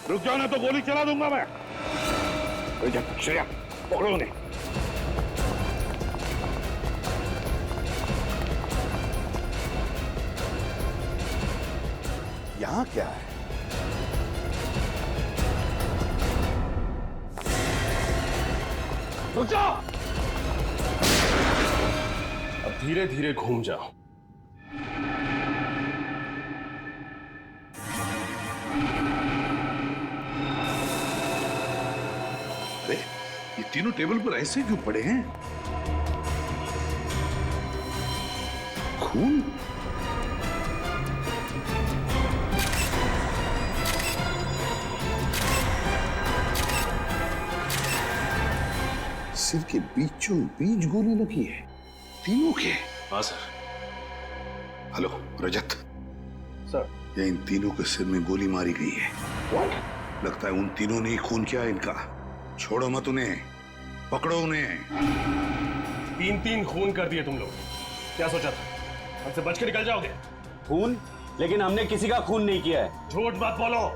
रुक जाओ ना तो गोली चला दूंगा मैं। श्रेया पकड़ो उन्हें। यहाँ क्या है? रुक जाओ। अब धीरे धीरे घूम जाओ। अरे ये तीनों टेबल पर ऐसे क्यों पड़े हैं? खून? सिर के बीचों बीच गोली लगी है, तीनों के। हाँ सर। हेलो रजत। सर। ये इन तीनों के सिर में गोली मारी गई है। What? लगता है उन तीनों ने ही खून किया इनका। छोड़ो मत उन्हें, पकड़ो उन्हें। तीन तीन खून कर दिए तुम लोग। क्या सोचा था हमसे बच के निकल जाओगे? खून? लेकिन हमने किसी का खून नहीं किया है। झूठ मत बोलो।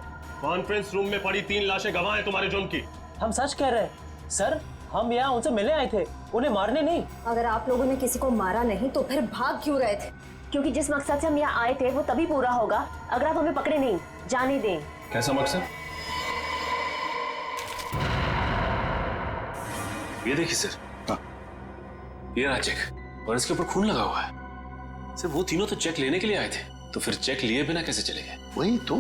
कॉन्फ्रेंस रूम में पड़ी 3 लाशें गवाह हैं तुम्हारे जुर्म की। हम सच कह रहे हैं सर, हम यहाँ उनसे मिलने आए थे, उन्हें मारने नहीं। अगर आप लोगों ने किसी को मारा नहीं तो फिर भाग क्यों रहे थे? क्योंकि जिस मकसद से हम यहाँ आए थे वो तभी पूरा होगा अगर आप हमें पकड़े नहीं। जाने दें। कैसा मकसद? ये देखिए सर। हाँ। ये रहा चेक और इसके ऊपर खून लगा हुआ है। सर वो तीनों तो चेक लेने के लिए आए थे, तो फिर चेक लिए बिना कैसे चले गए? वही तो,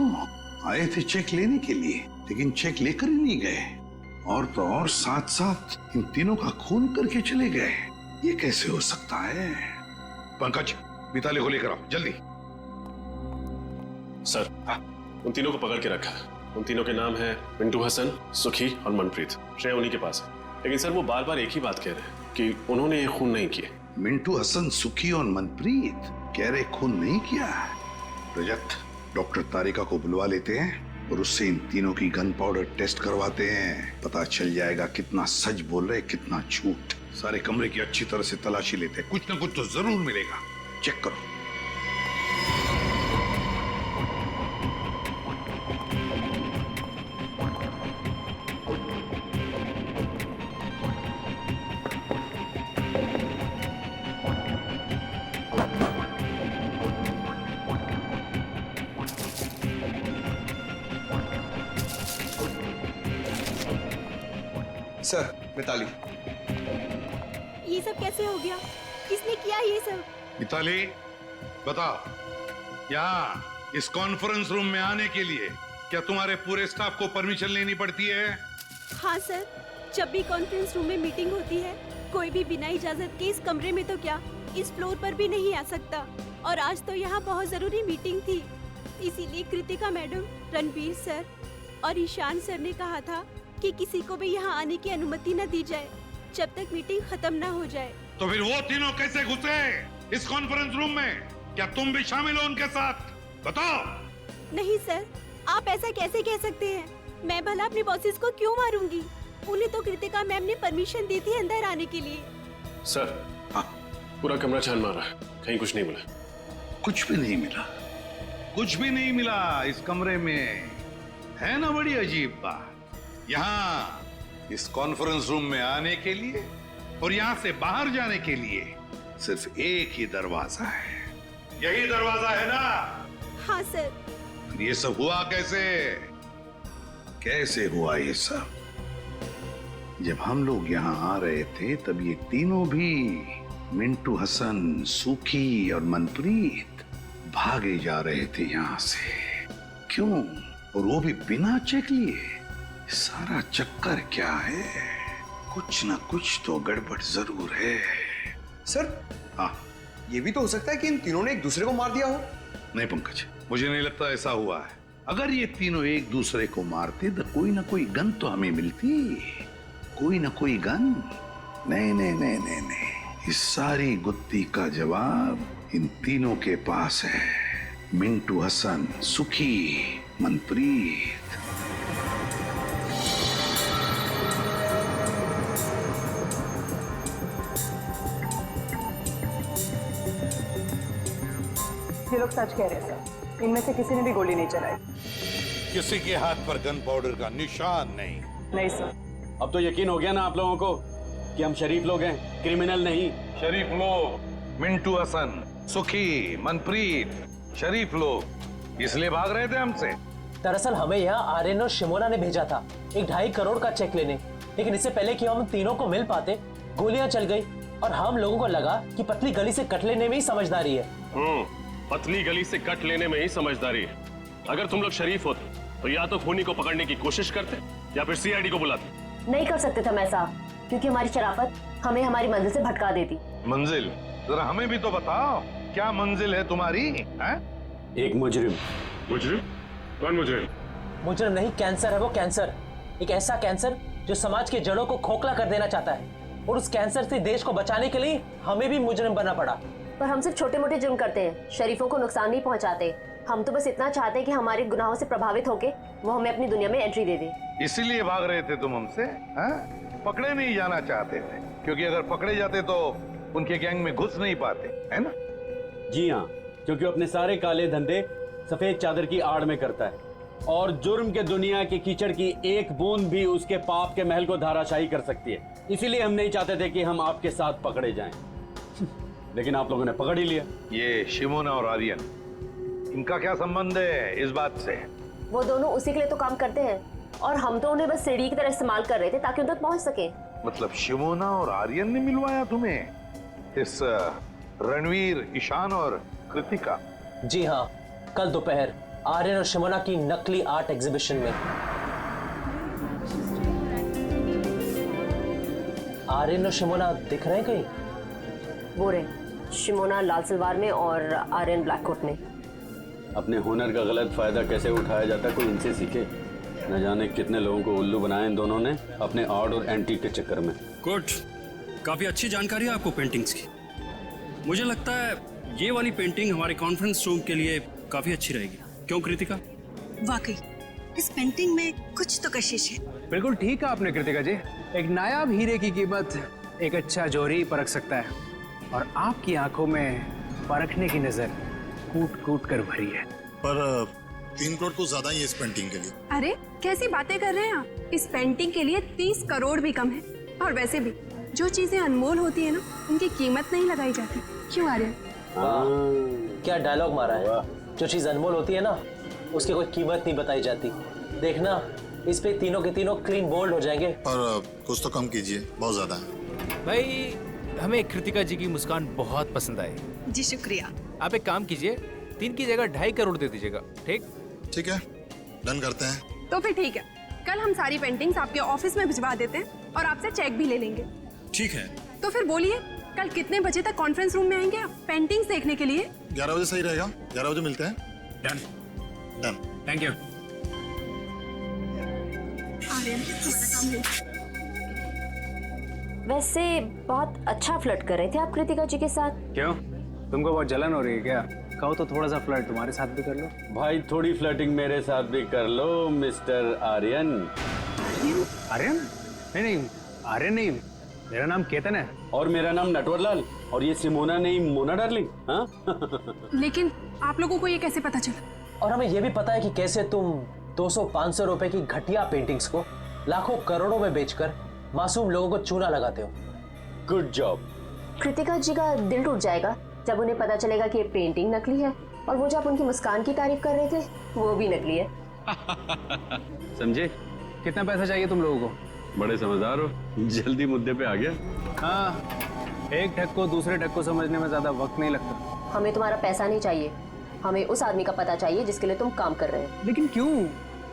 आए थे चेक लेने के लिए, लेकिन चेक लेकर ही नहीं गए। और तो और साथ साथ इन तीनों का खून करके चले गए। ये कैसे हो सकता है? पंकज, मिताली को लेकर आओ जल्दी। सर उन तीनों को पकड़ के रखा है। उन तीनों के नाम है मिंटू हसन, सुखी और मनप्रीत। श्रेया उन्हीं के पास है, लेकिन सर वो बार बार एक ही बात कह रहे हैं कि उन्होंने ये खून नहीं किए। मिंटू हसन, सुखी और मनप्रीत कह रहे खून नहीं किया। रजत, डॉक्टर तारिका को बुलवा लेते हैं और उससे इन तीनों की गन पाउडर टेस्ट करवाते हैं। पता चल जाएगा कितना सच बोल रहे, कितना झूठ। सारे कमरे की अच्छी तरह से तलाशी लेते हैं, कुछ ना कुछ तो जरूर मिलेगा। चेक करो। सर, मिताली। ये सब कैसे हो गया? किसने किया ये सब? मिताली बताओ, यहाँ इस कॉन्फ्रेंस रूम में आने के लिए क्या तुम्हारे पूरे स्टाफ को परमिशन लेनी पड़ती है? हाँ सर, जब भी कॉन्फ्रेंस रूम में मीटिंग होती है कोई भी बिना इजाजत के इस कमरे में तो क्या इस फ्लोर पर भी नहीं आ सकता। और आज तो यहाँ बहुत जरूरी मीटिंग थी, इसीलिए कृतिका मैडम, रणबीर सर और ईशान सर ने कहा था कि किसी को भी यहाँ आने की अनुमति न दी जाए जब तक मीटिंग खत्म ना हो जाए। तो फिर वो तीनों कैसे घुसे इस कॉन्फ्रेंस रूम में? क्या तुम भी शामिल हो उनके साथ? बताओ। नहीं सर, आप ऐसा कैसे कह सकते हैं? मैं भला अपने बॉसेस को क्यों मारूंगी? उन्हें तो कृतिका मैम ने परमिशन दी थी अंदर आने के लिए। सर हाँ, पूरा कमरा छान मारा है, कहीं कुछ नहीं मिला। कुछ भी नहीं मिला? कुछ भी नहीं मिला इस कमरे में? है ना बड़ी अजीब बात। यहाँ इस कॉन्फ्रेंस रूम में आने के लिए और यहाँ से बाहर जाने के लिए सिर्फ एक ही दरवाजा है। यही दरवाजा है ना? हाँ सर। फिर ये सब हुआ कैसे? कैसे हुआ ये सब? जब हम लोग यहाँ आ रहे थे तब ये तीनों भी, मिंटू हसन, सुखी और मनप्रीत, भागे जा रहे थे यहाँ से। क्यों? और वो भी बिना चेक लिए। सारा चक्कर क्या है? कुछ ना कुछ तो गड़बड़ जरूर है। सर, हाँ, ये भी तो हो सकता है कि इन तीनों ने एक दूसरे को मार दिया हो। नहीं पंकज, मुझे नहीं लगता ऐसा हुआ है। अगर ये तीनों एक दूसरे को मारते तो कोई ना कोई गन तो हमें मिलती। कोई ना कोई गन। नहीं नहीं नहीं नहीं नहीं, इस सारी गुत्थी का जवाब इन तीनों के पास है। मिंटू हसन, सुखी, मनप्रीत। ये लोग सच कह रहे हैं सर, इनमें से किसी ने भी गोली नहीं चलाई। किसी के हाथ पर गन पाउडर का निशान नहीं। नहीं सर। अब तो यकीन हो गया ना आप लोगों को कि हम शरीफ लोग हैं, क्रिमिनल नहीं। शरीफ लोग, मिंटू हसन, सुखी, मनप्रीत, शरीफ लोग इसलिए भाग रहे थे हमसे। दरअसल हमें यहाँ आर्यन और शिमोना ने भेजा था 1.5 करोड़ का चेक लेने, लेकिन इससे पहले कि हम तीनों को मिल पाते गोलियां चल गई और हम लोगों को लगा कि पतली गली से कट लेने में ही समझदारी है। पतली गली से कट लेने में ही समझदारी है। अगर तुम लोग शरीफ होते तो या तो खूनी को पकड़ने की कोशिश करते या फिर सीआईडी को बुलाते। नहीं कर सकते थे मैं साहब, क्योंकि हमारी शराफत हमें हमारी मंजिल से भटका देती। मंजिल? जरा हमें भी तो बताओ, क्या मंजिल है तुम्हारी? एक मुजरिम। मुजरिम? कौन मुजरिम? मुजरिम नहीं, कैंसर है वो, कैंसर। एक ऐसा कैंसर जो समाज की जड़ों को खोखला कर देना चाहता है, और उस कैंसर से देश को बचाने के लिए हमें भी मुजरिम बनना पड़ा। पर हम सिर्फ छोटे मोटे जुर्म करते हैं, शरीफों को नुकसान नहीं पहुंचाते। हम तो बस इतना चाहते हैं कि हमारे गुनाहों से प्रभावित होके वो हमें अपनी दुनिया में एंट्री दे दे। इसीलिए भाग रहे थे तुम हमसे? पकड़े नहीं जाना चाहते थे, क्योंकि अगर पकड़े जाते तो उनके गैंग में घुस नहीं पाते, है ना? जी हाँ, क्योंकि अपने सारे काले धंधे सफेद चादर की आड़ में करता है, और जुर्म के दुनिया के कीचड़ की एक बूंद भी उसके पाप के महल को धाराशाही कर सकती है। इसीलिए हम नहीं चाहते थे कि हम आपके साथ पकड़े जाएं। लेकिन आप लोगों ने पकड़ ही लिया। ये शिमोना और आर्यन, इनका क्या संबंध है इस बात से? वो दोनों उसी के लिए तो काम करते हैं, और हम तो उन्हें बस सीढ़ी की तरह इस्तेमाल कर रहे थे ताकि उन तक पहुंच सके। मतलब शिमोना और आर्यन ने मिलवाया तुम्हें इस रणवीर, ईशान और कृतिका? जी हाँ, कल दोपहर आर्यन और शिमोना की नकली आर्ट एग्जीबिशन में। आर्यन और शिमोना दिख रहे हैं कहीं? वो रहे, शिमोना लाल सलवार में और आर्यन ब्लैक कोट में। अपने हुनर का गलत फायदा कैसे उठाया जाता है कोई इनसे सीखे। न जाने कितने लोगों को उल्लू बनाया इन दोनों ने अपने आर्ट और एंटीक के चक्कर में। गुड, काफी अच्छी जानकारी है आपको पेंटिंग्स की। मुझे लगता है ये वाली पेंटिंग हमारे कॉन्फ्रेंस रूम के लिए काफी अच्छी रहेगी, क्यों कृतिका? वाकई इस पेंटिंग में कुछ तो कशिश है। बिल्कुल ठीक है आपने कृतिका जी। एक नायाब हीरे की कीमत एक अच्छा जौहरी परख सकता है, और आपकी आंखों में परखने की नजर कूट कूट कर भरी है। पर 3 करोड़ तो ज्यादा ही है इस पेंटिंग के लिए। अरे कैसी बातें कर रहे हैं आप? इस पेंटिंग के लिए 30 करोड़ भी कम है। और वैसे भी जो चीजें अनमोल होती है ना, उनकी कीमत नहीं लगाई जाती। क्यों आर्यन? क्या डायलॉग मारा है। जो चीज अनमोल होती है ना, उसकी कोई कीमत नहीं बताई जाती। देखना, इस पे तीनों के तीनों क्लीन बोल्ड हो जाएंगे। पर कुछ तो कम कीजिए, बहुत ज्यादा है। भाई, हमें कृतिका जी की मुस्कान बहुत पसंद आई। जी शुक्रिया। आप एक काम कीजिए, 3 की जगह 2.5 करोड़ दे दीजिएगा। ठीक? ठीक है, डन करते हैं। तो फिर ठीक है, कल हम सारी पेंटिंग्स आपके ऑफिस में भिजवा देते हैं और आपसे चेक भी ले लेंगे। ठीक है। तो फिर बोलिए, कल कितने बजे तक कॉन्फ्रेंस रूम में आएंगे आप पेंटिंग्स देखने के लिए? 11 बजे सही रहेगा। 11 बजे मिलते हैं। डन। डन। Thank you. वैसे बहुत अच्छा फ्लर्ट कर रहे थे आप कृतिका जी के साथ। क्यों, तुमको बहुत जलन हो रही है क्या? कहो तो थोड़ा सा फ्लर्ट तुम्हारे साथ भी कर लो। भाई थोड़ी फ्लर्टिंग मेरे साथ भी कर लो मिस्टर आर्यन। आर्यन? नहीं, आर्यन नहीं, मेरा नाम केतन है। और मेरा नाम नटवरलाल। और ये सिमोना नहीं, मोना डार्लिंग। हाँ? लेकिन आप लोगों को ये कैसे पता चला? और हमें ये भी पता है कि कैसे तुम 200-500 रुपए की घटिया पेंटिंग्स को लाखों करोड़ों में बेचकर मासूम लोगों को चूना लगाते हो। Good job. कृतिका जी का दिल टूट जाएगा जब उन्हें पता चलेगा कि ये पेंटिंग नकली है, और वो जब उनकी मुस्कान की तारीफ कर रहे थे वो भी नकली है। समझे? कितना पैसा चाहिए तुम लोगों को? बड़े समझदार हो, जल्दी मुद्दे पे आ गया। हाँ, एक ठग को दूसरे ठग को समझने में ज्यादा वक्त नहीं लगता। हमें तुम्हारा पैसा नहीं चाहिए, हमें उस आदमी का पता चाहिए जिसके लिए तुम काम कर रहे हो। लेकिन क्यों?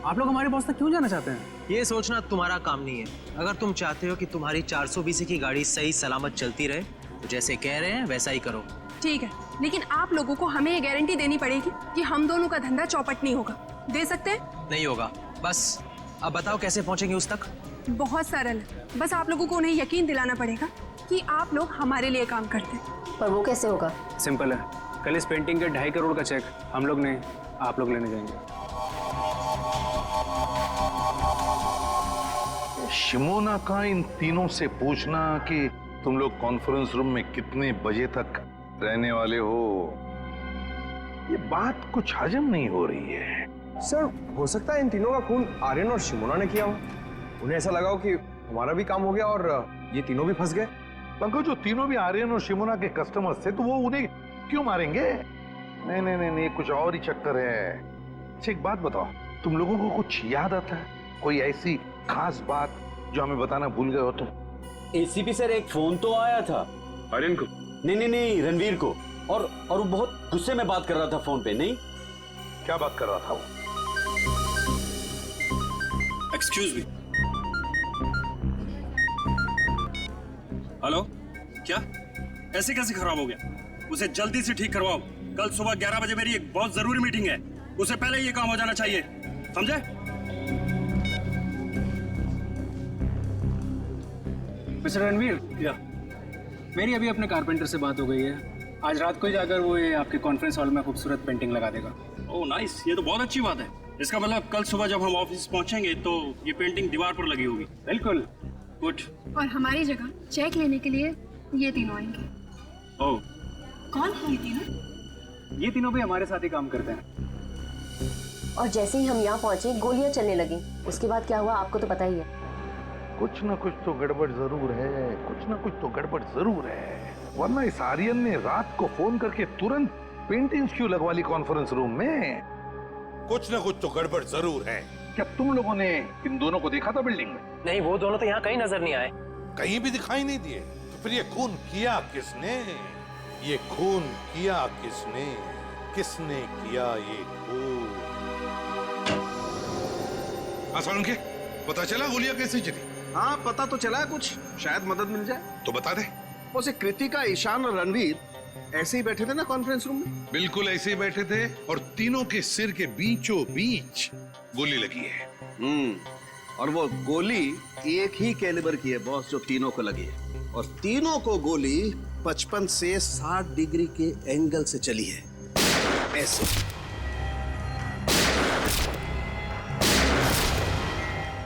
आप लोग हमारे बॉस तक क्यों जाना चाहते हैं? ये सोचना तुम्हारा काम नहीं है। अगर तुम चाहते हो कि तुम्हारी 420 की गाड़ी सही सलामत चलती रहे, तो जैसे कह रहे हैं वैसा ही करो। ठीक है, लेकिन आप लोगों को हमें ये गारंटी देनी पड़ेगी कि हम दोनों का धंधा चौपट नहीं होगा। दे सकते हैं? नहीं होगा। बस अब बताओ कैसे पहुंचेंगे उस तक? बहुत सरल है, बस आप लोगों को उन्हें यकीन दिलाना पड़ेगा कि आप लोग हमारे लिए काम करते हैं। पर वो कैसे होगा? सिंपल है, कल इस पेंटिंग के 2.5 करोड़ का चेक हम लोग नहीं, आप लोग लेने जाएंगे। शिमोना का इन तीनों से पूछना कि तुम लोग कॉन्फ्रेंस रूम में कितने बजे तक रहने वाले हो, ये बात कुछ हजम नहीं हो रही है। सर हो सकता है इन तीनों का खून आर्यन और शिमोना ने किया हो। उन्हें ऐसा लगा हो कि हमारा भी काम हो गया और ये तीनों भी फंस गए। पंकज, जो तीनों भी आर्यन और शिमोना के कस्टमर्स थे तो वो उन्हें क्यों मारेंगे? नहीं नहीं नहीं नहीं, कुछ और ही चक्कर है। अच्छा एक बात बताओ, तुम लोगों को कुछ याद आता है? कोई ऐसी खास बात जो हमें बताना भूल गए हो तुम? एसीपी सर, एक फोन तो आया था आर्यन को? नहीं नहीं नहीं, रणवीर को। और वो बहुत गुस्से में बात कर रहा था फोन पे। नहीं, क्या बात कर रहा था वो? Excuse me. हेलो, क्या ऐसे कैसे खराब हो गया? उसे जल्दी से ठीक करवाओ। कल सुबह 11 बजे मेरी एक बहुत जरूरी मीटिंग है, उसे पहले ये काम हो जाना चाहिए, समझे? मिस्टर रणवीर, या मेरी अभी अपने कारपेंटर से बात हो गई है। आज रात को ही जाकर वो ये आपके कॉन्फ्रेंस हॉल में खूबसूरत पेंटिंग लगा देगा। ओह नाइस, ये तो बहुत अच्छी बात है। इसका मतलब कल सुबह जब हम ऑफिस पहुंचेंगे तो ये पेंटिंग दीवार पर लगी होगी। बिल्कुल। गुड। और हमारी जगह चेक लेने के लिए ये तीनों आएंगे। ओह, कौन है ये तीनों? ये तीनों भी हमारे साथ ही काम करते हैं। और जैसे ही हम यहाँ पहुंचे गोलियां चलने लगी। उसके बाद क्या हुआ आपको तो पता ही है। कुछ ना कुछ तो गड़बड़ जरूर है, कुछ ना कुछ तो गड़बड़ जरूर है। वरना इस आर्यन ने रात को फोन करके तुरंत पेंटिंग्स क्यों लगवा ली कॉन्फ्रेंस रूम में? कुछ ना कुछ तो गड़बड़ जरूर है। क्या तुम लोगों ने इन दोनों को देखा था बिल्डिंग में? नहीं, वो दोनों तो यहाँ कहीं नजर नहीं आए। कहीं भी दिखाई नहीं दिए। तो फिर ये खून किया किसने? ये खून किया किसने? किसने किया ये खून? आसान के पता चला गोलियां कैसे चली? हाँ पता तो चला है कुछ, शायद मदद मिल जाए। तो बता दे। उसे कृतिका, ईशान और रणवीर ऐसे ही बैठे थे ना कॉन्फ्रेंस रूम में? बिल्कुल ऐसे ही बैठे थे और तीनों के सिर के बीचों बीच गोली लगी है। और वो गोली एक ही कैलिबर की है बॉस, जो तीनों को लगी है। और तीनों को गोली 55 से 60 डिग्री के एंगल से चली है, ऐसे।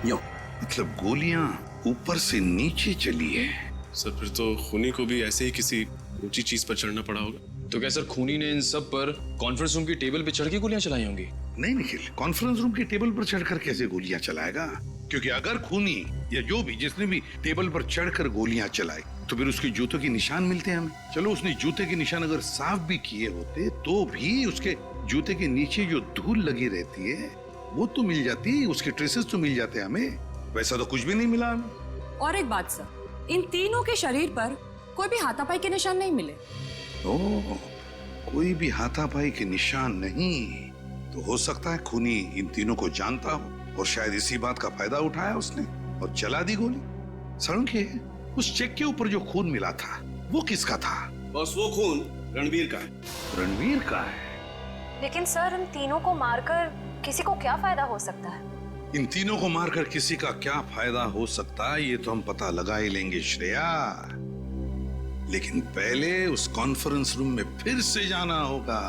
यो मतलब गोलियां ऊपर से नीचे चली है। सर फिर तो खूनी को भी ऐसे ही किसी ऊंची चीज पर चढ़ना पड़ा होगा। तो क्या सर खूनी ने इन सब पर कॉन्फ्रेंस रूम की टेबल पे चढ़ के गोलियां चलाई होंगी? नहीं निखिल, कॉन्फ्रेंस रूम की टेबल पर चढ़कर कैसे गोलियां चलाएगा? क्योंकि अगर खूनी या जो भी जिसने भी टेबल पर चढ़कर गोलियां चलाई तो फिर उसके जूतों के निशान मिलते हैं हमें। चलो उसने जूते के निशान अगर साफ भी किए होते तो भी उसके जूते के नीचे जो धूल लगी रहती है वो तो मिल जाती, उसके ट्रेसेस तो मिल जाते हैं हमें। वैसा तो कुछ भी नहीं मिला हमें। और एक बात सर, इन तीनों के शरीर पर कोई भी हाथापाई के निशान नहीं मिले। ओह, कोई भी हाथापाई के निशान नहीं? तो हो सकता है खूनी इन तीनों को जानता हो और शायद इसी बात का फायदा उठाया उसने और चला दी गोली। सड़के उस चेक के ऊपर जो खून मिला था वो किसका था? बस वो खून रणवीर का है। रणवीर का है? लेकिन सर इन तीनों को मारकर किसी को क्या फायदा हो सकता है? इन तीनों को मारकर किसी का क्या फायदा हो सकता है ये तो हम पता लगा ही लेंगे श्रेया। लेकिन पहले उस कॉन्फ्रेंस रूम में फिर से जाना होगा,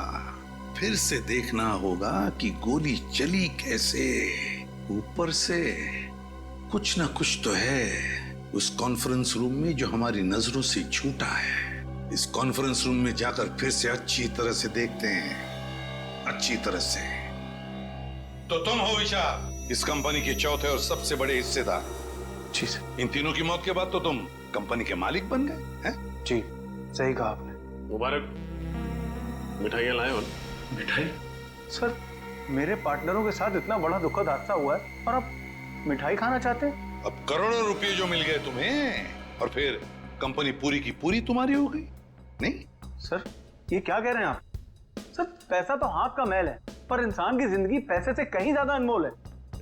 फिर से देखना होगा कि गोली चली कैसे। ऊपर से कुछ ना कुछ तो है उस कॉन्फ्रेंस रूम में जो हमारी नजरों से छूटा है। इस कॉन्फ्रेंस रूम में जाकर फिर से अच्छी तरह से देखते हैं, अच्छी तरह से। तो तुम हो विशाल, इस कंपनी के चौथे और सबसे बड़े हिस्सेदार। जी सर। इन तीनों की मौत के बाद तो तुम कंपनी के मालिक बन गए हैं? जी सही कहा आपने। मुबारक, मिठाइयाँ लाए हो? मिठाई? सर मेरे पार्टनरों के साथ इतना बड़ा दुखद हादसा हुआ है और आप मिठाई खाना चाहते हैं? अब करोड़ों रुपए जो मिल गए तुम्हें और फिर कंपनी पूरी की पूरी तुम्हारी हो गई? नहीं सर ये क्या कह रहे हैं आप? सर पैसा तो हाथ का मैल है, पर इंसान की जिंदगी पैसे से कहीं ज्यादा अनमोल है।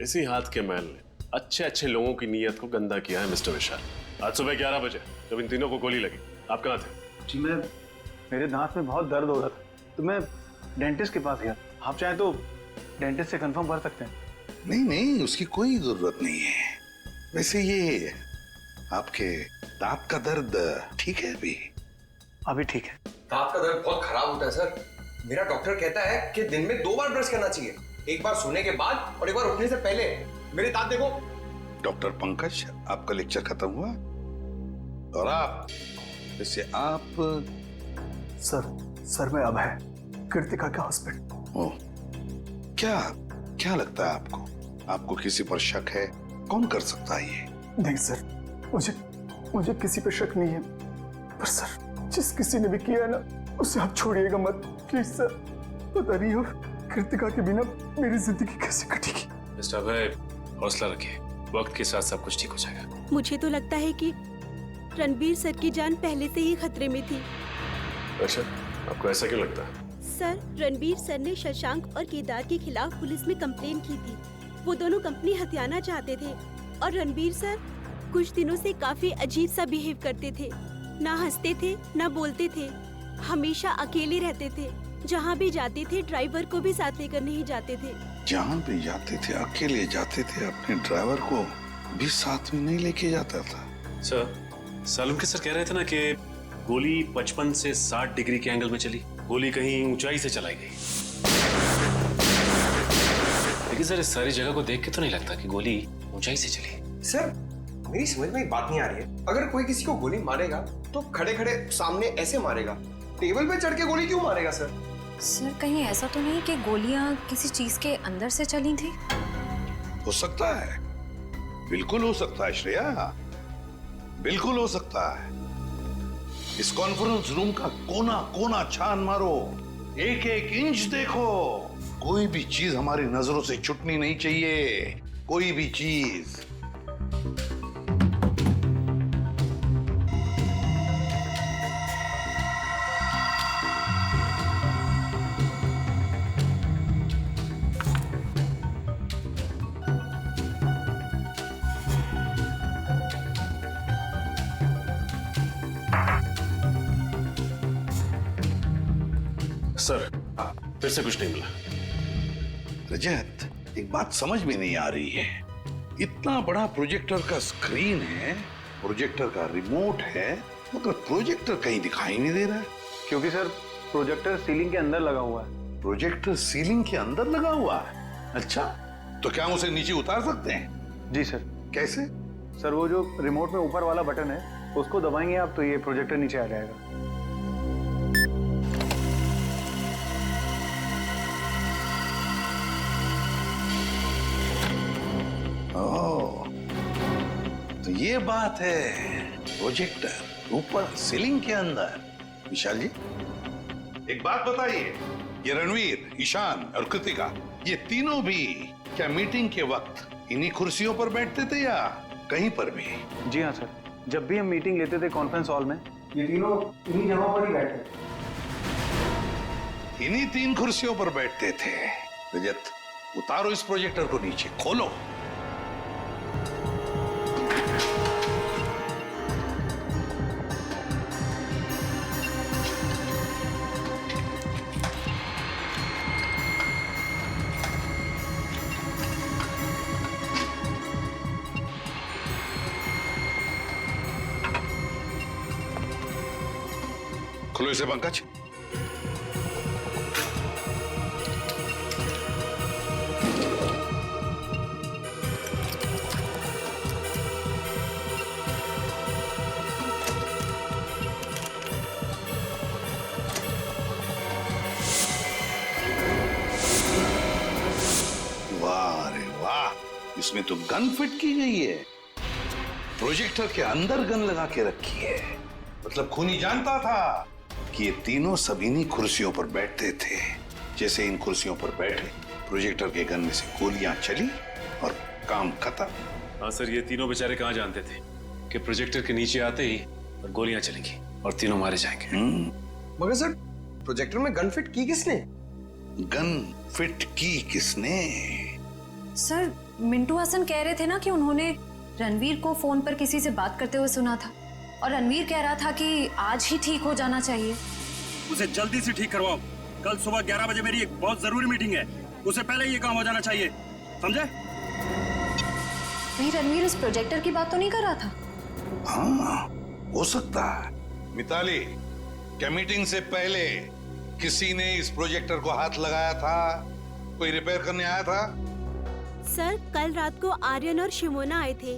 इसी हाथ के मैल ने अच्छे अच्छे लोगों की नीयत को गंदा किया है मिस्टर विशाल। आज सुबह 11 बजे जब इन तीनों को गोली लगी, आप कहाँ थे? जी मेरे दांत में बहुत दर्द हो रहा था तो मैं डेंटिस्ट के पास गया। आप चाहें तो डेंटिस्ट से कंफर्म कर सकते हैं। नहीं नहीं, उसकी कोई जरूरत नहीं है। वैसे ये आपके दांत का दर्द ठीक है? अभी ठीक है। दांत का दर्द बहुत खराब होता है सर। मेरा डॉक्टर कहता है कि दिन में 2 बार ब्रश करना चाहिए, एक बार सोने के बाद और एक बार उठने से पहले। मेरे दांत देखो। डॉक्टर पंकज, आपका लेक्चर खत्म हुआ और आप वैसे आप सर मैं अभय, कृतिका के हस्बैंड। ओह, क्या क्या लगता है आपको? आपको किसी पर शक है? कौन कर सकता है ये? नहीं सर, मुझे किसी पे शक नहीं है, पर सर जिस किसी ने भी किया है ना, उसे आप छोड़िएगा मत प्लीज सर। पता नहीं हो कृतिका के बिना मेरी जिंदगी कैसे कटेगी। मिस्टर अभय, हौसला रखिए, वक्त के साथ सब कुछ ठीक हो जाएगा। मुझे तो लगता है कि रणबीर सर की जान पहले से ही खतरे में थी। अच्छा, आपको ऐसा क्यों लगता है? सर, रणबीर सर ने शशांक और केदार के खिलाफ पुलिस में कंप्लेन की थी। वो दोनों कंपनी हथियाना चाहते थे और रणबीर सर कुछ दिनों से काफी अजीब सा बिहेव करते थे। ना हंसते थे, ना बोलते थे, हमेशा अकेले रहते थे। जहाँ भी जाते थे ड्राइवर को भी साथ लेकर नहीं जाते थे। जहाँ भी जाते थे अकेले जाते थे, अपने ड्राइवर को भी साथ में नहीं लेके जाता था। सर, सालुंके सर कह रहे थे ना कि गोली 55 से 60 डिग्री के एंगल में चली। गोली कहीं ऊंचाई से चलाई गई। लेकिन सर, इस सारी जगह को देख के तो नहीं लगता कि गोली ऊंचाई से चली। सर, मेरी समझ में एक बात नहीं आ रही है। अगर कोई किसी को गोली मारेगा तो खड़े खड़े सामने ऐसे मारेगा, टेबल पे चढ़ के गोली क्यों मारेगा सर? सर, कहीं ऐसा तो नहीं कि गोलियां किसी चीज के अंदर से चली थी? हो सकता है, बिल्कुल हो सकता है श्रेया, बिल्कुल हो सकता है। इस कॉन्फ्रेंस रूम का कोना कोना छान मारो, एक एक इंच देखो, कोई भी चीज हमारी नजरों से छूटनी नहीं चाहिए, कोई भी चीज। सर, फिर से कुछ नहीं मिला। रजत, एक बात समझ में नहीं आ रही है। इतना बड़ा प्रोजेक्टर का स्क्रीन है, प्रोजेक्टर का रिमोट है, मगर प्रोजेक्टर कहीं दिखाई नहीं दे रहा है। क्योंकि सर प्रोजेक्टर सीलिंग के अंदर लगा हुआ है। प्रोजेक्टर सीलिंग के अंदर लगा हुआ है? अच्छा, तो क्या हम उसे नीचे उतार सकते हैं? जी सर। कैसे? सर, वो जो रिमोट में ऊपर वाला बटन है, उसको दबाएंगे आप तो ये प्रोजेक्टर नीचे आ जाएगा। तो ये बात है, प्रोजेक्टर ऊपर सीलिंग के अंदर। विशाल जी, एक बात बताइए, ये रणवीर, ईशान और कृतिका, ये तीनों भी क्या मीटिंग के वक्त इन्हीं कुर्सियों पर बैठते थे या कहीं पर भी? जी हाँ सर, जब भी हम मीटिंग लेते थे कॉन्फ्रेंस हॉल में, ये तीनों इन्हीं जगहों पर ही बैठते थे। इन्हीं 3 कुर्सियों पर बैठते थे। रजत, उतारो इस प्रोजेक्टर को नीचे, खोलो। खोलो इसे पंकज। वाह रे वाह, इसमें तो गन फिट की गई है। प्रोजेक्टर के अंदर गन लगा के रखी है। मतलब खूनी जानता था कि ये तीनों सब इन्हीं कुर्सियों पर बैठते थे। जैसे इन कुर्सियों पर बैठे, प्रोजेक्टर के गन में से गोलियां चली और काम खत्म। हाँ सर, ये तीनों बेचारे कहाँ जानते थे कि प्रोजेक्टर के नीचे आते ही और गोलियां चलेंगी और तीनों मारे जाएंगे। मगर सर, प्रोजेक्टर में गन फिट की किसने? गन फिट की किसने? सर, मिंटू हसन कह रहे थे ना कि उन्होंने रणवीर को फोन पर किसी से बात करते हुए सुना था, और रणवीर कह रहा था कि आज ही ठीक हो जाना चाहिए। उसे जल्दी से ठीक करवाओ। कल सुबह 11 बजे मेरी एक बहुत जरूरी मीटिंग है, उसे पहले ये काम हो जाना चाहिए, समझे? नहीं, रणवीर उस प्रोजेक्टर की बात तो नहीं कर रहा था। हाँ, हो सकता है। मिताली, क्या मीटिंग से पहले किसी ने इस प्रोजेक्टर को हाथ लगाया था? कोई रिपेयर करने आया था? सर, कल रात को आर्यन और शिमोना आए थे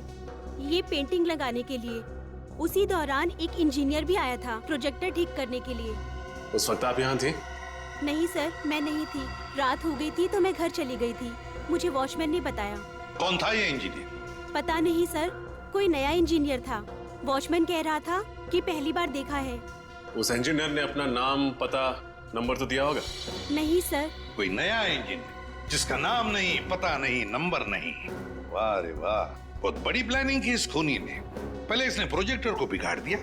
ये पेंटिंग लगाने के लिए। उसी दौरान एक इंजीनियर भी आया था प्रोजेक्टर ठीक करने के लिए। उस वक्त आप यहाँ थी? नहीं सर, मैं नहीं थी। रात हो गई थी तो मैं घर चली गई थी। मुझे वॉचमैन ने बताया। कौन था ये इंजीनियर? पता नहीं सर, कोई नया इंजीनियर था। वॉचमैन कह रहा था कि पहली बार देखा है। उस इंजीनियर ने अपना नाम, पता, नंबर तो दिया होगा? नहीं सर। कोई नया इंजीनियर जिसका नाम नहीं, पता नहीं, नंबर नहीं। वाह रे वाह, बहुत बड़ी प्लानिंग की इस खूनी ने। पहले इसने प्रोजेक्टर को बिगाड़ दिया,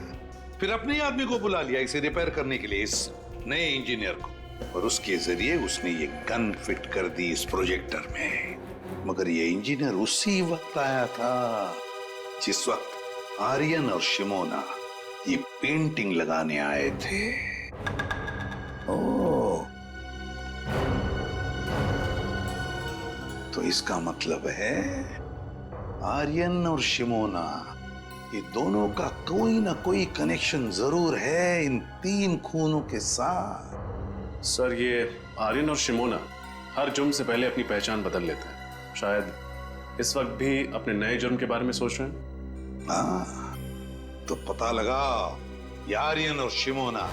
फिर अपने आदमी को बुला लिया इसे रिपेयर करने के लिए, इस नए इंजीनियर को, और उसके जरिए उसने ये गन फिट कर दी इस प्रोजेक्टर में। मगर ये इंजीनियर उसी वक्त आया था जिस वक्त आर्यन और शिमोना ये पेंटिंग लगाने आए थे। ओह, तो इसका मतलब है आर्यन और शिमोना, ये दोनों का कोई ना कोई कनेक्शन जरूर है इन 3 खूनों के साथ। सर, ये आर्यन और शिमोना हर जुर्म से पहले अपनी पहचान बदल लेते हैं। शायद इस वक्त भी अपने नए जुर्म के बारे में सोच रहे हैं। हाँ, तो पता लगा ये आर्यन और शिमोना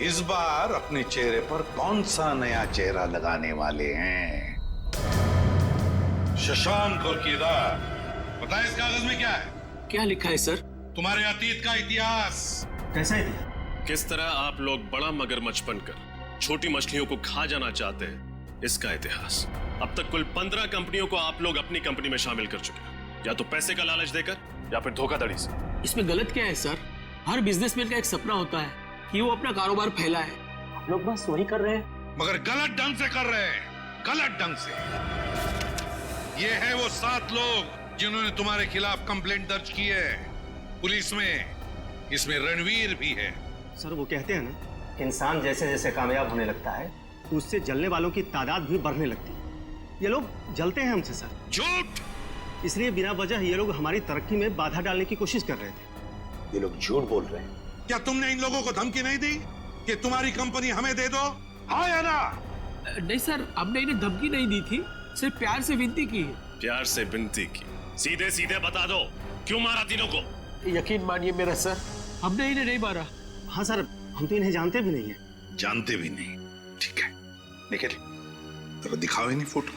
इस बार अपने चेहरे पर कौन सा नया चेहरा लगाने वाले हैं। शशांक और केदार, पता है इस कागज में क्या है? क्या लिखा है सर? तुम्हारे अतीत का इतिहास। कैसा है? किस तरह आप लोग बड़ा मगरमच्छ बनकर छोटी मछलियों को खा जाना चाहते हैं, इसका इतिहास। अब तक कुल 15 कंपनियों को आप लोग अपनी कंपनी में शामिल कर चुके हैं, या तो पैसे का लालच देकर या फिर धोखाधड़ी से। इसमें गलत क्या है सर? हर बिजनेसमैन का एक सपना होता है कि वो अपना कारोबार फैलाए। आप लोग बस वही कर रहे हैं, मगर गलत ढंग से कर रहे हैं, गलत ढंग से। ये है वो 7 लोग जिन्होंने तुम्हारे खिलाफ कंप्लेंट दर्ज की है पुलिस में। इसमें रणवीर भी है। सर, वो कहते हैं ना, इंसान जैसे जैसे कामयाब होने लगता है तो उससे जलने वालों की तादाद भी बढ़ने लगती है। ये लोग जलते हैं हमसे सर। झूठ! इसलिए बिना वजह ये लोग हमारी तरक्की में बाधा डालने की कोशिश कर रहे थे। ये लोग झूठ बोल रहे हैं। क्या तुमने इन लोगों को धमकी नहीं दी कि तुम्हारी कंपनी हमें दे दो? हाँ या ना? नहीं सर, हमने इन्हें धमकी नहीं दी थी, सिर्फ प्यार से विनती की। प्यार से विनती की? सीधे सीधे बता दो, क्यों मारा तीनों को? यकीन मानिए मेरा सर, हमने इन्हें नहीं मारा। हाँ सर, हम तो इन्हें जानते भी नहीं है। जानते भी नहीं? ठीक है, निकल, तो दिखाओ इन्हें फोटो।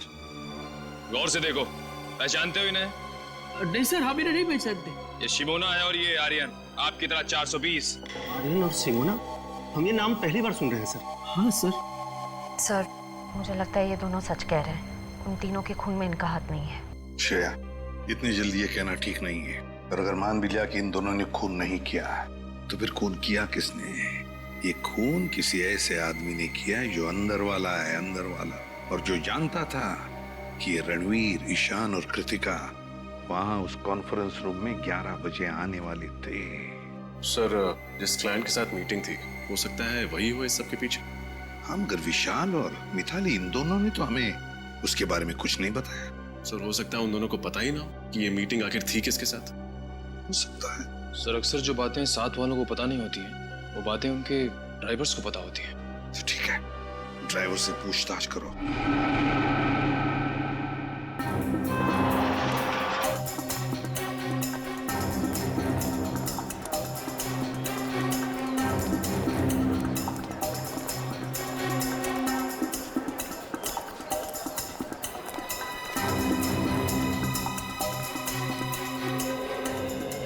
गौर से देखो, पहचानते हो इन्हें? नहीं सर, हम इन्हें नहीं पहचानते। ये शिमोना है और ये आर्यन, आपकी तरह 420। आर्यन और शिमोना, हम ये नाम पहली बार सुन रहे हैं सर। हाँ सर। सर, मुझे लगता है ये दोनों सच कह रहे हैं। उन तीनों के खून में इनका हाथ नहीं है। श्रेया, इतनी जल्दी ये कहना ठीक नहीं है। और अगर मान भी लिया कि इन दोनों ने खून नहीं किया, तो फिर खून किया किसने? ये खून किसी ऐसे आदमी ने किया जो अंदर वाला है, अंदर वाला, और जो जानता था कि ये रणवीर, ईशान और कृतिका वहां उस कॉन्फ्रेंस रूम में 11 बजे आने वाले थे। सर, जिस क्लाइंट के साथ मीटिंग थी, हो सकता है वही हो इस सब के पीछे। हम मगर विशाल और मिताली, इन दोनों ने तो हमें उसके बारे में कुछ नहीं बताया। सर, हो सकता है उन दोनों को पता ही ना हो कि ये मीटिंग आखिर थी किसके साथ। हो सकता है। सर, अक्सर जो बातें साथ वालों को पता नहीं होती हैं, वो बातें उनके ड्राइवर्स को पता होती हैं। तो ठीक है, ड्राइवर से पूछताछ करो।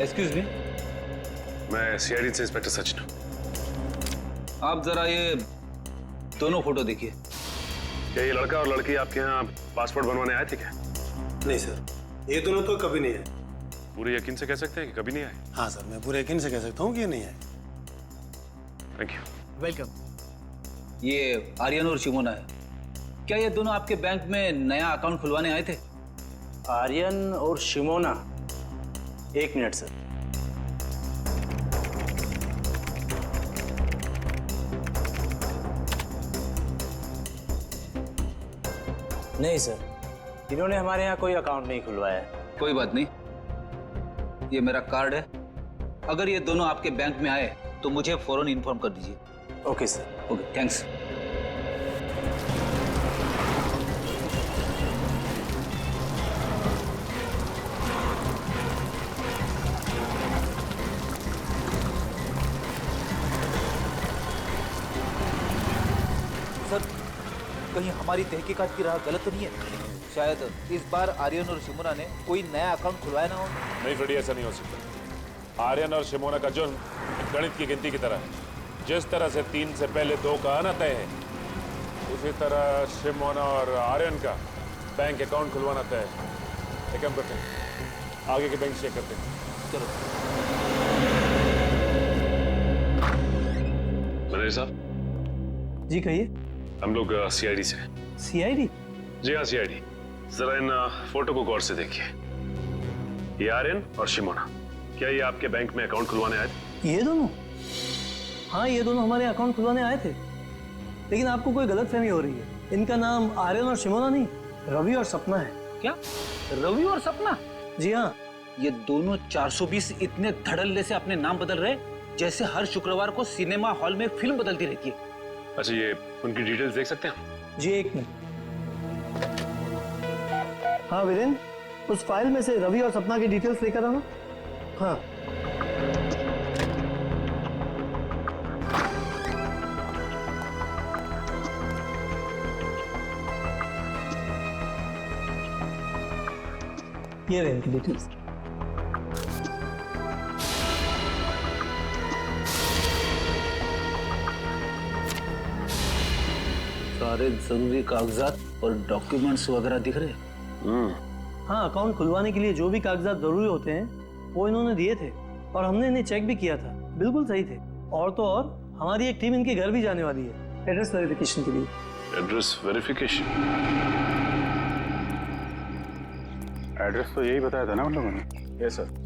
एक्सक्यूज मी, मैं सीआईडी से इंस्पेक्टर सचिन हूँ। आप जरा ये दोनों फोटो देखिए। क्या ये लड़का और लड़की आपके यहाँ पासपोर्ट बनवाने आए थे क्या? नहीं सर, ये दोनों तो कभी नहीं आए। पूरे यकीन से कह सकते हैं कि कभी नहीं आए? हाँ सर, मैं पूरे यकीन से कह सकता हूँ कि ये नहीं आए। Thank you. वेलकम। ये आर्यन और शिमोना है। क्या ये दोनों आपके बैंक में नया अकाउंट खुलवाने आए थे? आर्यन और शिमोना? एक मिनट सर। नहीं सर, इन्होंने हमारे यहाँ कोई अकाउंट नहीं खुलवाया है। कोई बात नहीं, ये मेरा कार्ड है। अगर ये दोनों आपके बैंक में आए तो मुझे फौरन इन्फॉर्म कर दीजिए। Okay sir. Okay, thanks. Sir, कहीं हमारी तहकीकात की राह गलत तो नहीं है? शायद इस बार आर्यन और शिमोना ने कोई नया अकाउंट खुलवाया ना हो। नहीं फ्रेडी, ऐसा नहीं हो सकता। आर्यन और शिमोना का जुर्म गणित की गिनती की तरह है। जिस तरह से 3 से पहले 2 का आना तय है, उसी तरह शिमोना और आर्यन का बैंक अकाउंट खुलवाना तय है। एक काम करते हैं, आगे के बैंक चेक करते हैं। चलो। मैनेजर साहब। जी कहिए। हम लोग सीआईडी से। सीआईडी? जी हाँ, सीआईडी। जरा इन फोटो को गौर से देखिए। ये आर्यन और शिमोना, क्या ये आपके बैंक में अकाउंट खुलवाने आए थे? ये दोनों? हाँ, ये दोनों हमारे अकाउंट खुलवाने आए थे, लेकिन आपको कोई गलतफहमी हो रही है। इनका नाम आर्यन और शिमोना नहीं, रवि और सपना है। क्या? रवि और सपना? जी हाँ। ये दोनों 420 इतने धड़ल्ले से अपने नाम बदल रहे जैसे हर शुक्रवार को सिनेमा हॉल में फिल्म बदलती रहती है। अच्छा, ये उनकी डिटेल्स देख सकते हैं? जी, एक मिनट। हाँ वीरेन, उस फाइल में से रवि और सपना की डिटेल्स लेकर आना। हाँ। ये रहे इनकी डिटेल्स। सारे जरूरी कागजात और डॉक्यूमेंट्स वगैरह दिख रहे हैं। हाँ, अकाउंट खुलवाने के लिए जो भी कागजात जरूरी होते हैं वो इन्होंने दिए थे, और हमने इन्हें चेक भी किया था, बिल्कुल सही थे। और तो और हमारी एक टीम इनके घर भी जाने वाली है एड्रेस वेरिफिकेशन के लिए। Address verification? एड्रेस तो यही बताया था ना उन लोगों ने। Yes sir.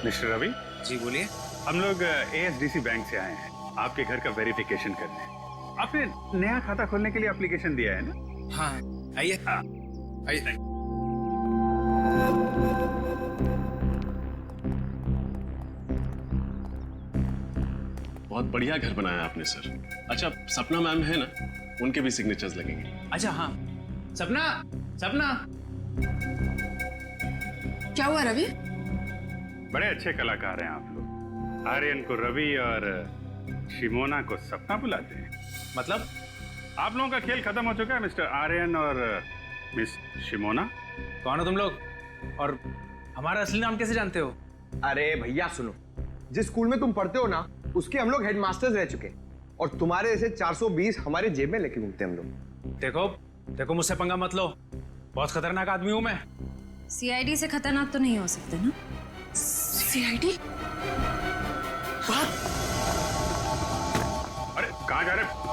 मिस्टर रवि। जी बोलिए। हम लोग ASDC बैंक से आए हैं आपके घर का वेरिफिकेशन करने। आपने नया खाता खोलने के लिए एप्लीकेशन दिया है ना? हाँ, आइए। आइए। बहुत बढ़िया घर बनाया आपने सर। अच्छा, सपना मैम है ना, उनके भी सिग्नेचर्स लगेंगे। अच्छा हाँ, सपना, सपना। क्या हुआ रवि? बड़े अच्छे कलाकार हैं आप लोग। आर्यन को रवि और शिमोना को सपना बुलाते हैं। मतलब? आप लोगों का खेल खत्म हो चुका है मिस्टर आर्यन और मिस शिमोना। कौन हो तुम लोग, और हमारा असली नाम कैसे जानते हो? अरे भैया सुनो, जिस स्कूल में तुम पढ़ते हो ना, उसके हम लोग हेडमास्टर्स रह चुके हैं, और तुम्हारे ऐसे 420 हमारे जेब में लेके घूमते हैं हम लोग। देखो देखो, मुझसे पंगा मत लो, बहुत खतरनाक आदमी हूं मैं। सीआईडी से खतरनाक तो नहीं हो सकते ना? सीआईडी? अरे कहाँ जा रहे?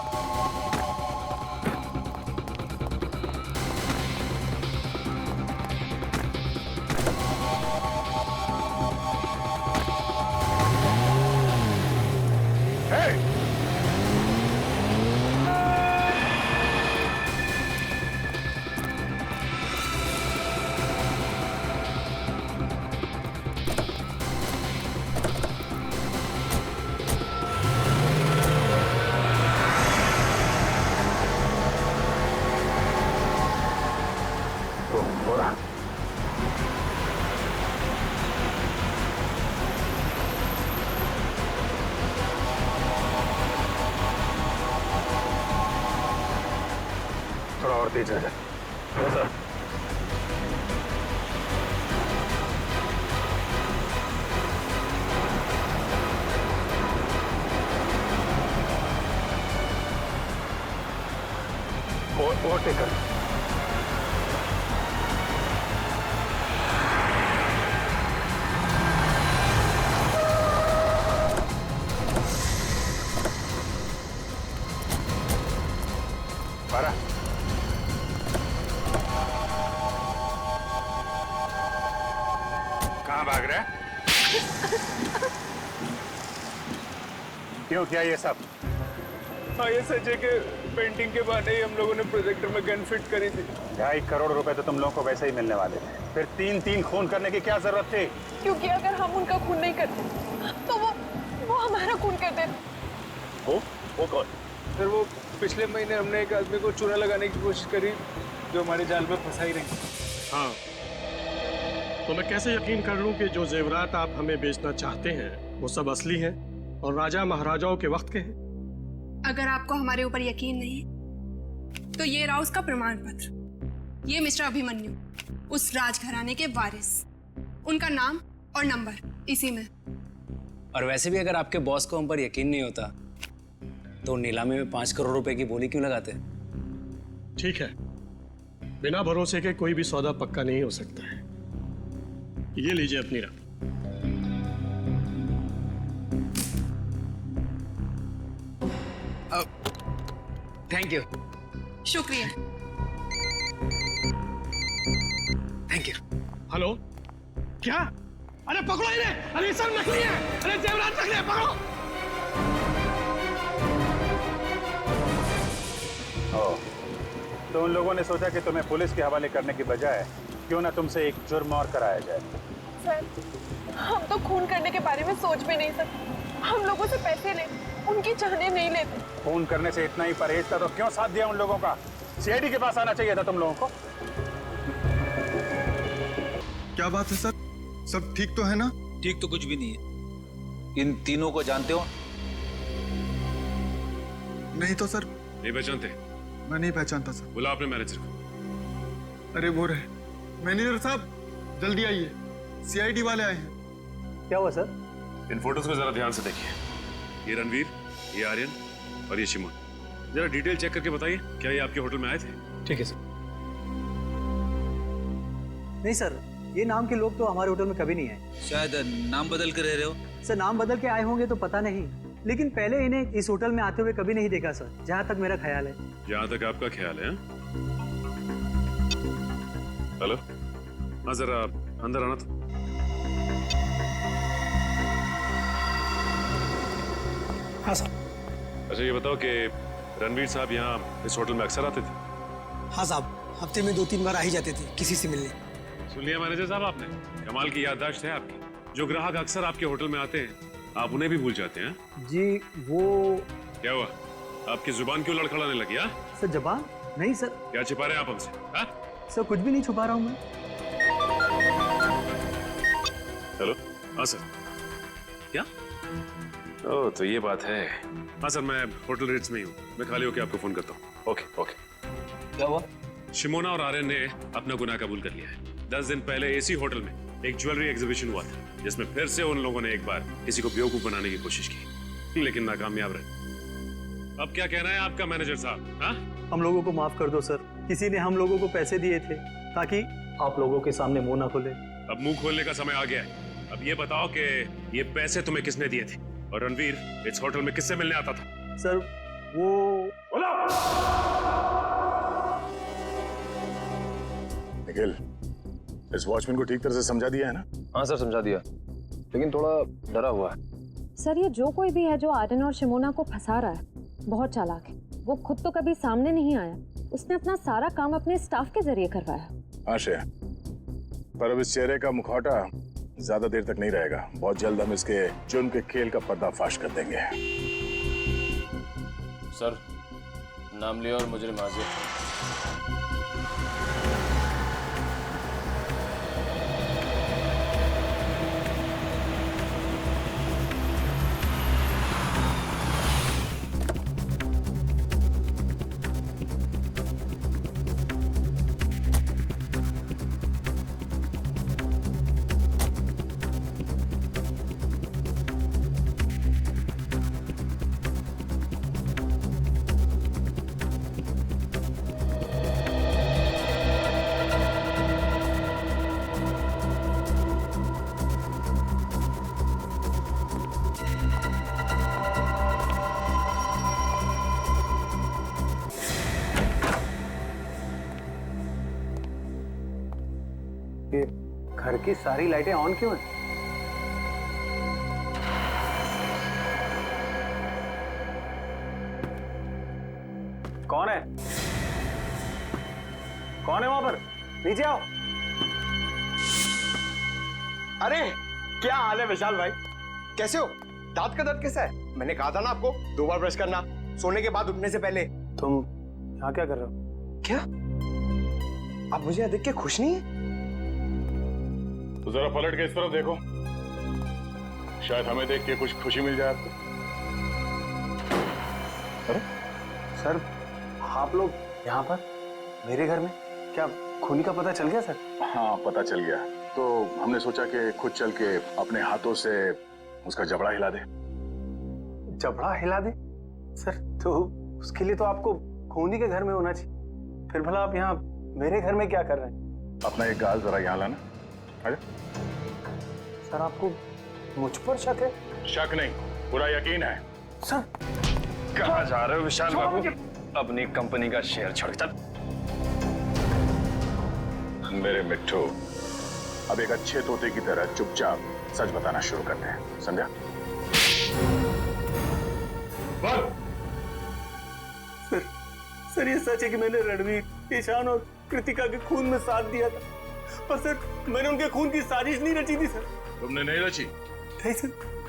थोड़ा और तेज है सर। ओवरटेक कर। कहाँ भाग रहा है? क्यों किया ये सब? हाँ, ये सच है कि पेंटिंग के बहाने ही हम लोगों ने प्रोजेक्टर में गन फिट करी थी। 2.5 करोड़ रुपए तो तुम लोगों को वैसे ही मिलने वाले थे, फिर 3 खून करने की क्या जरूरत थी? क्योंकि अगर हम उनका खून नहीं करते तो वो हमारा खून कर देते। वो कौन? सर, वो पिछले महीने हमने एक आदमी को चूना लगाने की कोशिश करी जो हमारे जाल में फंसा ही नहीं। हाँ, तो मैं कैसे यकीन कर लूं कि जो जेवरात आप हमें बेचना चाहते हैं वो सब असली हैं और राजा महाराजाओं के वक्त के हैं? अगर आपको हमारे ऊपर यकीन नहीं तो ये रहा उसका प्रमाण पत्र। ये मिस्टर अभिमन्यु, उस राजघराने के वारिस, उनका नाम और नंबर इसी में। और वैसे भी अगर आपके बॉस को हम पर यकीन नहीं होता तो नीलामी में 5 करोड़ रुपए की बोली क्यों लगाते? ठीक है, बिना भरोसे के कोई भी सौदा पक्का नहीं हो सकता है। ये लीजिए अपनी रकम। Thank you. शुक्रिया। Thank you. हेलो, क्या? अरे पकड़ो इन्हें! अरे सब नकली है! अरे जेवरात नकली है, पकड़ो! तो उन लोगों ने सोचा कि तुम्हें पुलिस के हवाले करने की बजाय क्यों ना तुमसे एक जुर्म और कराया जाए। सर, हम तो खून करने के बारे में सोच भी नहीं सकते। हम लोगों से पैसे ले, उनकी चाहने नहीं लेते। खून करने से इतना ही परहेज था तो क्यों साथ दिया उन लोगों का? सीआईडी के पास आना चाहिए था तुम लोगों को। क्या बात है सर, सब ठीक तो है ना? ठीक तो कुछ भी नहीं है। इन तीनों को जानते हो? नहीं तो सर। नहीं पहचानते? मैं नहीं पहचानता सर। बुला अपने मैनेजर को। अरे वो रहे मैनेजर साहब, जल्दी आइए, सीआईडी वाले आए हैं। क्या हुआ सर? इन फोटोज को जरा ध्यान से देखिए। ये रणवीर, ये आर्यन और ये शिमोन। जरा डिटेल चेक करके बताइए, क्या ये आपके होटल में आए थे? ठीक है सर। नहीं सर, ये नाम के लोग तो हमारे होटल में कभी नहीं आए। शायद नाम बदल कर रह रहे हो। सर, नाम बदल के आए होंगे तो पता नहीं, लेकिन पहले इन्हें इस होटल में आते हुए कभी नहीं देखा सर, जहाँ तक मेरा ख्याल है। जहाँ तक आपका ख्याल है? हेलो, हाँ जरा अंदर आना तो। हाँ सर। अच्छा ये बताओ कि रणवीर साहब यहाँ इस होटल में अक्सर आते थे? हाँ साहब, हफ्ते में 2-3 बार आ ही जाते थे किसी से मिलने। सुन लिया मैनेजर साहब आपने? कमाल की याददाश्त है आपकी। जो ग्राहक अक्सर आपके होटल में आते हैं आप उन्हें भी भूल जाते हैं? जी वो... क्या हुआ, आपकी जुबान क्यों लड़खड़ाने लगी? सर जबान नहीं सर। क्या छिपा रहे हैं आप हमसे? सर कुछ भी नहीं छुपा रहा हूँ मैं। हेलो, हाँ सर। क्या? ओह तो ये बात है। हाँ सर, मैं होटल रेट्स में ही हूँ। मैं खाली होकर आपको फोन करता हूँ। Okay okay. क्या हुआ? शिमोना और आर्यन ने अपना गुनाह कबूल कर लिया है। 10 दिन पहले इसी होटल में एक ज्वेलरी एग्जीबिशन हुआ था, जिसमें फिर से उन लोगों ने एक बार किसी को बेवकूफ बनाने की कोशिश की, लेकिन नाकामयाब रहे। अब क्या कहना है आपका मैनेजर साहब? हाँ, हम लोगों को माफ कर दो सर। किसी ने हम लोगों को पैसे दिए थे ताकि आप लोगों के सामने मुंह ना खोले। अब मुंह खोलने का समय आ गया है। अब ये बताओ कि ये पैसे तुम्हें किसने दिए थे, और रणवीर इस होटल में किससे मिलने आता था? सर वो... निखिल, इस वॉचमैन को ठीक तरह से समझा दिया है ना? हाँ सर, समझा दिया, लेकिन थोड़ा डरा हुआ है। सर ये जो कोई भी है जो आर्यन और शिमोना को फंसा रहा है, बहुत चालाक है। वो खुद तो कभी सामने नहीं आया, उसने अपना सारा काम अपने स्टाफ के जरिए करवाया। आशा, पर अब इस चेहरे का मुखौटा ज्यादा देर तक नहीं रहेगा। बहुत जल्द हम इसके जुर्म के खेल का पर्दाफाश कर देंगे। सर, नाम लिया और मुजरिम हाजिर। घर की सारी लाइटें ऑन क्यों हैं? कौन है? कौन है वहां पर? नीचे आओ। अरे क्या हाल है विशाल भाई, कैसे हो? दांत का दर्द कैसा है? मैंने कहा था ना आपको 2 बार ब्रश करना, सोने के बाद उठने से पहले। तुम यहाँ क्या कर रहे हो? क्या आप मुझे यहाँ देख के खुश नहीं है? तो जरा पलट के इस तरफ देखो, शायद हमें देख के कुछ खुशी मिल जाए आपको। अरे सर, आप लोग यहाँ पर मेरे घर में? क्या खूनी का पता चल गया सर? हाँ, पता चल गया। तो हमने सोचा कि खुद चल के अपने हाथों से उसका जबड़ा हिला दे। जबड़ा हिला दे? सर, तो उसके लिए तो आपको खूनी के घर में होना चाहिए। फिर भला आप यहाँ मेरे घर में क्या कर रहे हैं? अपना एक गाल जरा यहाँ लाना। आजा। सर, आपको मुझ पर शक है? शक नहीं, पूरा यकीन है। सर, कहाँ जा रहे हो विशाल बाबू? अपनी कंपनी का शेयर छोड़ चल। मेरे मिट्ठू, अब एक अच्छे तोते की तरह चुपचाप सच बताना शुरू करते हैं, समझा? सर, ये सच है कि मैंने रणवीर, ईशान और कृतिका के खून में साथ दिया था, पर सर मैंने उनके खून की साजिश नहीं रची थी सर। तुमने नहीं रची? नहीं सर।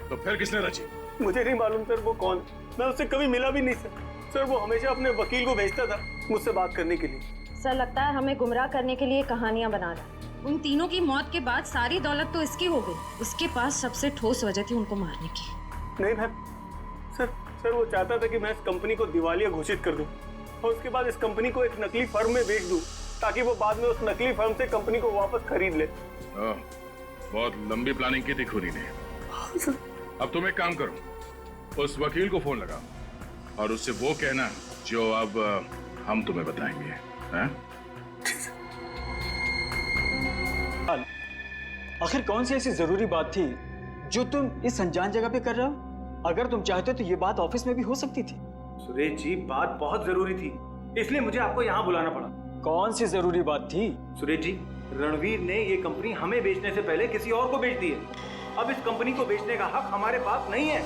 तो फिर किसने रची? मुझे नहीं मालूम सर वो कौन है। मैं उससे कभी मिला भी नहीं सर। सर, वो हमेशा अपने वकील को भेजता था मुझसे बात करने के लिए। सर, लगता है हमें गुमराह करने के लिए कहानियां बना रहा है। उन तीनों की मौत के बाद सारी दौलत तो इसकी हो गई। उसके पास सबसे ठोस वजह थी उनको मारने की। नहीं मैम, सर वो चाहता था कि मैं इस कंपनी को दिवालिया घोषित कर दूं और उसके बाद इस कंपनी को एक नकली फर्म में बेच दूं, ताकि वो बाद में उस नकली फर्म से कंपनी को वापस खरीद ले। बहुत लंबी प्लानिंग की थी खूनी ने। अब तुम एक काम करो, उस वकील को फोन लगाओ और उससे वो कहना जो अब हम तुम्हें बताएंगे। हैं? आखिर कौन सी ऐसी जरूरी बात थी जो तुम इस अनजान जगह पे कर रहे हो? अगर तुम चाहते तो ये बात ऑफिस में भी हो सकती थी। सुरेश जी, बात बहुत जरूरी थी, इसलिए मुझे आपको यहाँ बुलाना पड़ा। कौन सी जरूरी बात थी? सुरेश जी, रणवीर ने ये कंपनी हमें बेचने से पहले किसी और को बेच दी है। अब इस कंपनी को बेचने का हक हमारे पास नहीं है।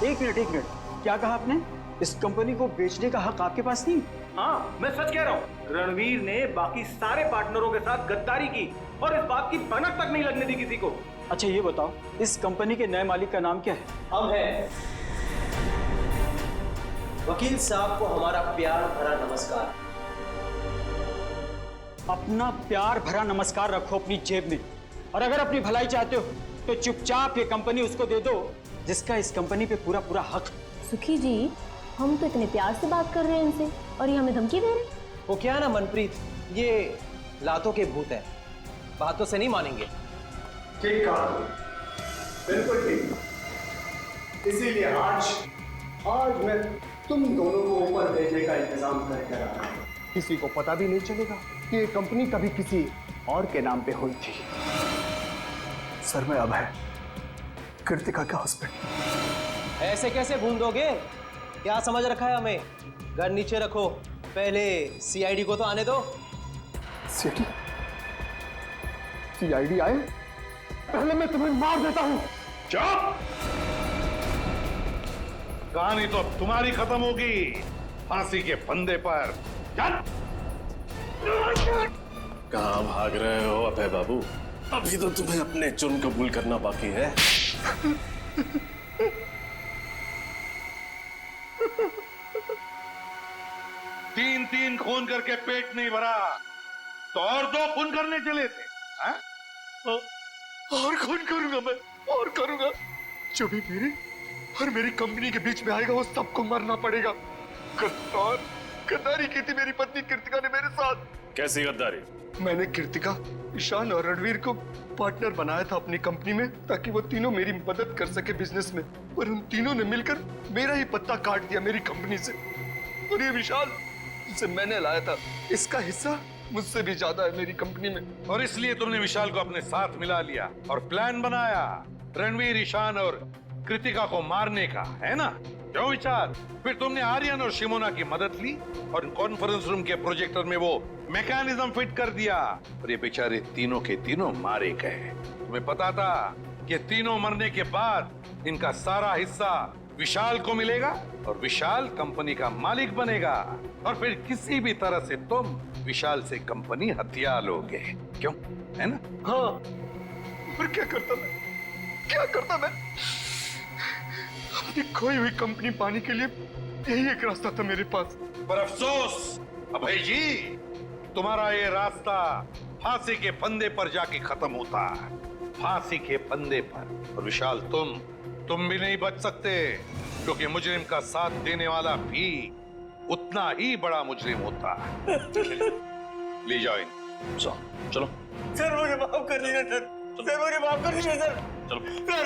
एक मिनट, क्या कहा आपने? इस कंपनी को बेचने का हक आपके पास नहीं? हाँ, मैं सच कह रहा हूँ। रणवीर ने बाकी सारे पार्टनरों के साथ गद्दारी की और इस बात की भनक तक नहीं लगने दी किसी को। अच्छा ये बताओ, इस कंपनी के नए मालिक का नाम क्या है? हम हैं। वकील साहब को हमारा प्यार भरा नमस्कार। अपना प्यार भरा नमस्कार रखो अपनी जेब में, और अगर अपनी भलाई चाहते हो तो चुपचाप ये कंपनी उसको दे दो जिसका इस कंपनी पे पूरा पूरा हक। सुखी जी, हम तो इतने प्यार से बात कर रहे हैं इनसे और ये हमें धमकी दे रहे हैं। वो क्या ना मनप्रीत, ये लातों के भूत है, बातों से नहीं मानेंगे। ठीक कहा, बिल्कुल ठीक। इसीलिए आज मैं तुम दोनों को ऊपर भेजने का इंतजाम करके रहा हूं। किसी को पता भी नहीं चलेगा कि ये कंपनी कभी किसी और के नाम पे हुई थी। सर, मैं अभय, कृतिका का हस्बैंड। ऐसे कैसे भूल दोगे? क्या समझ रखा है हमें? घर नीचे रखो, पहले सीआईडी को तो आने दो। सीआईडी आए? पहले मैं तुम्हें मार देता हूं। चुप! कहानी तो अब तुम्हारी खत्म होगी, फांसी के फंदे पर। कहाँ भाग रहे हो अभय बाबू? अभी तो तुम्हें अपने जुर्म कबूल करना बाकी है। तीन खून करके पेट नहीं भरा तो और 2 खून करने चले थे। हाँ? और खून करूंगा मैं, और करूंगा। जो भी मेरे और मेरी कंपनी के बीच में आएगा वो सबको मरना पड़ेगा। गद्दारी की थी मेरी पत्नी कृतिका ने मेरे साथ। कैसी गद्दारी? मैंने कृतिका, ईशान और रणवीर को पार्टनर बनाया था अपनी कंपनी में, ताकि वो तीनों मेरी मदद कर सके बिजनेस में। पर उन तीनों ने मिलकर मेरा ही पत्ता काट दिया मेरी कंपनी से। और ये विशाल, जिसे मैंने लाया था, इसका हिस्सा मुझसे भी ज्यादा है मेरी कंपनी में। और इसलिए तुमने विशाल को अपने साथ मिला लिया और प्लान बनाया रणवीर, ईशान और कृतिका को मारने का, है ना? क्यों विशाल? फिर तुमने आर्यन और शिमोना की मदद ली और कॉन्फ्रेंस रूम के प्रोजेक्टर में वो मैकेनिज्म फिट कर दिया और ये बेचारे तीनों के तीनों मारे गए। तुम्हें पता था कि तीनों मरने के बाद इनका सारा हिस्सा विशाल को मिलेगा और विशाल कंपनी का मालिक बनेगा, और फिर किसी भी तरह से तुम विशाल से कंपनी हथिया लोगे। क्यों, है ना? हाँ, और क्या करता मैं? अपनी खोई हुई कंपनी पाने के लिए यही एक रास्ता था मेरे पास। पर अफसोस अभय जी, तुम्हारा ये रास्ता फांसी के फंदे पर जाके खत्म होता है। फांसी के फंदे पर। और विशाल तुम भी नहीं बच सकते, क्योंकि मुजरिम का साथ देने वाला भी उतना ही बड़ा मुजरिम होता है। ले जाओ इन। चलो सर मुझे माफ कर दीजिए सर, सर मुझे माफ कर दीजिए सर, चलो सर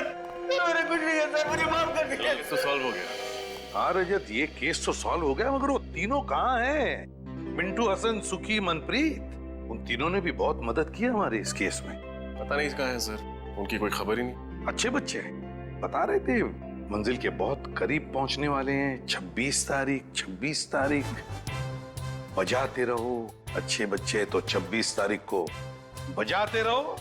मेरा कुछ नहीं है सर, मुझे माफ कर दीजिए। केस तो सॉल्व हो गया। हाँ रजत, ये केस तो सॉल्व हो गया, मगर वो तीनों कहाँ हैं? मिंटू, हसन, सुखी, मनप्रीत, उन तीनों ने भी बहुत मदद की हमारे इस केस में। पता नहीं कहाँ है सर, उनकी कोई खबर ही नहीं। अच्छे बच्चे हैं, बता रहे थे मंजिल के बहुत करीब पहुंचने वाले हैं। 26 तारीख बजाते रहो। अच्छे बच्चे तो 26 तारीख को बजाते रहो।